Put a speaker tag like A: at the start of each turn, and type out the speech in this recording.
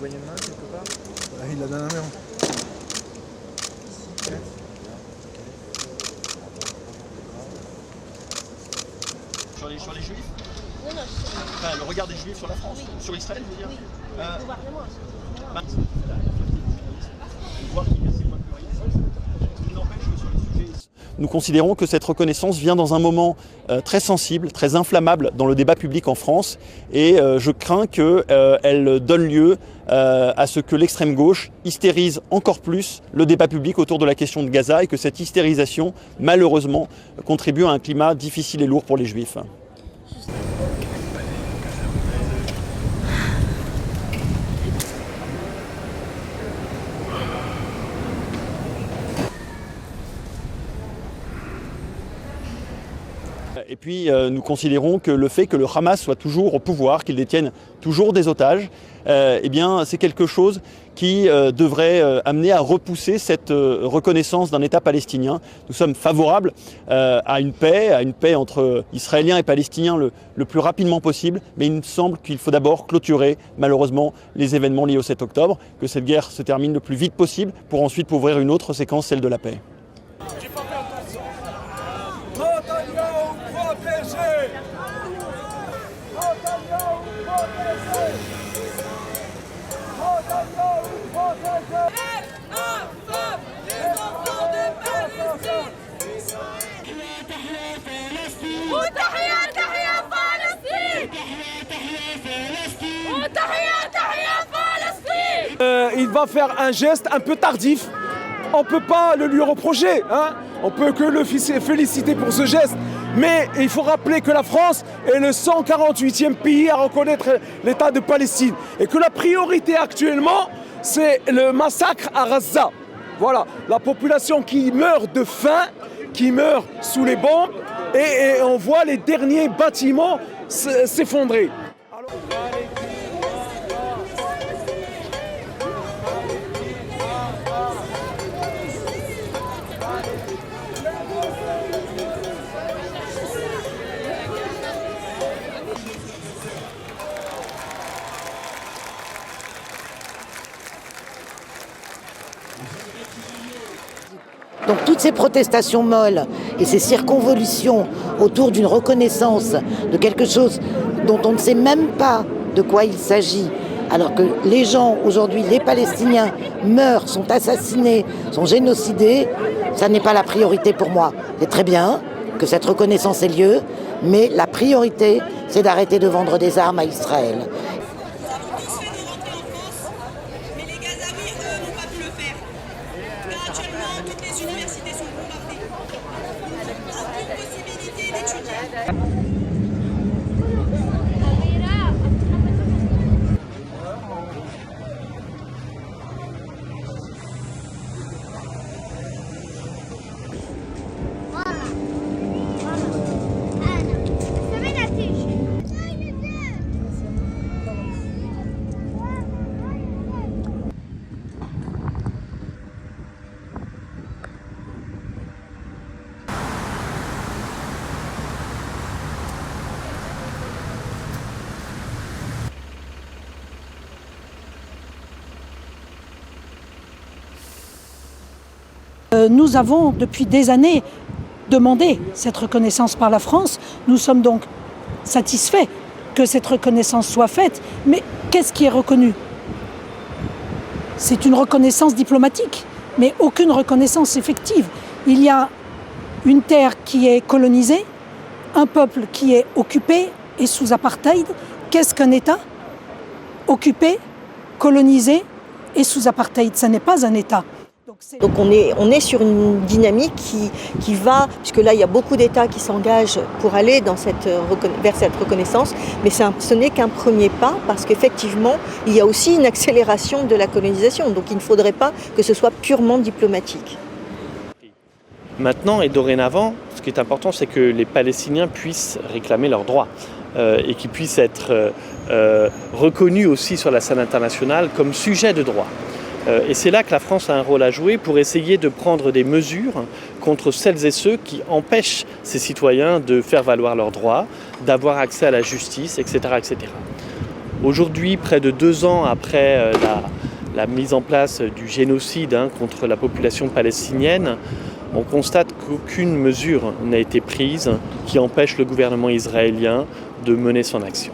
A: vois une main quelque part?
B: Ah, il a dans la main.
C: Sur les Juifs?
D: Non, non,
C: Enfin, le regard des Juifs sur la France?
D: Oui.
C: Sur Israël, je veux dire?
D: oui, il faut voir vraiment.
C: Voir qu'il y a ces points pluriels. Ce qui n'empêche que sur les sujets... Nous considérons que cette reconnaissance vient dans un moment très sensible, très inflammable dans le débat public en France et je crains qu'elle donne lieu à ce que l'extrême gauche hystérise encore plus le débat public autour de la question de Gaza et que cette hystérisation, malheureusement, contribue à un climat difficile et lourd pour les Juifs. Et puis nous considérons que le fait que le Hamas soit toujours au pouvoir, qu'il détienne toujours des otages, eh bien c'est quelque chose qui devrait amener à repousser cette reconnaissance d'un État palestinien. Nous sommes favorables à une paix entre Israéliens et Palestiniens le plus rapidement possible, mais il me semble qu'il faut d'abord clôturer malheureusement les événements liés au 7 octobre, que cette guerre se termine le plus vite possible pour ensuite ouvrir une autre séquence, celle de la paix.
E: Il va faire un geste un peu tardif. On ne peut pas le lui reprocher, hein. On peut que le féliciter pour ce geste. Mais il faut rappeler que la France est le 148e pays à reconnaître l'État de Palestine. Et que la priorité actuellement, c'est le massacre à Gaza. Voilà, la population qui meurt de faim, qui meurt sous les bombes, et on voit les derniers bâtiments s'effondrer.
F: Donc toutes ces protestations molles et ces circonvolutions autour d'une reconnaissance de quelque chose dont on ne sait même pas de quoi il s'agit, alors que les gens aujourd'hui, les Palestiniens, meurent, sont assassinés, sont génocidés, ça n'est pas la priorité pour moi. C'est très bien que cette reconnaissance ait lieu, mais la priorité, c'est d'arrêter de vendre des armes à Israël.
G: Nous avons depuis des années demandé cette reconnaissance par la France. Nous sommes donc satisfaits que cette reconnaissance soit faite. Mais qu'est-ce qui est reconnu? C'est une reconnaissance diplomatique, mais aucune reconnaissance effective. Il y a une terre qui est colonisée, un peuple qui est occupé et sous apartheid. Qu'est-ce qu'un État? Occupé, colonisé et sous apartheid, ça n'est pas un État.
H: Donc on est sur une dynamique qui va, puisque là il y a beaucoup d'États qui s'engagent pour aller vers cette reconnaissance, mais ce n'est qu'un premier pas parce qu'effectivement il y a aussi une accélération de la colonisation, donc il ne faudrait pas que ce soit purement diplomatique.
I: Maintenant et dorénavant, ce qui est important, c'est que les Palestiniens puissent réclamer leurs droits et qu'ils puissent être reconnus aussi sur la scène internationale comme sujet de droit. Et c'est là que la France a un rôle à jouer pour essayer de prendre des mesures contre celles et ceux qui empêchent ces citoyens de faire valoir leurs droits, d'avoir accès à la justice, etc., etc. Aujourd'hui, près de 2 ans après la mise en place du génocide contre la population palestinienne, on constate qu'aucune mesure n'a été prise qui empêche le gouvernement israélien de mener son action.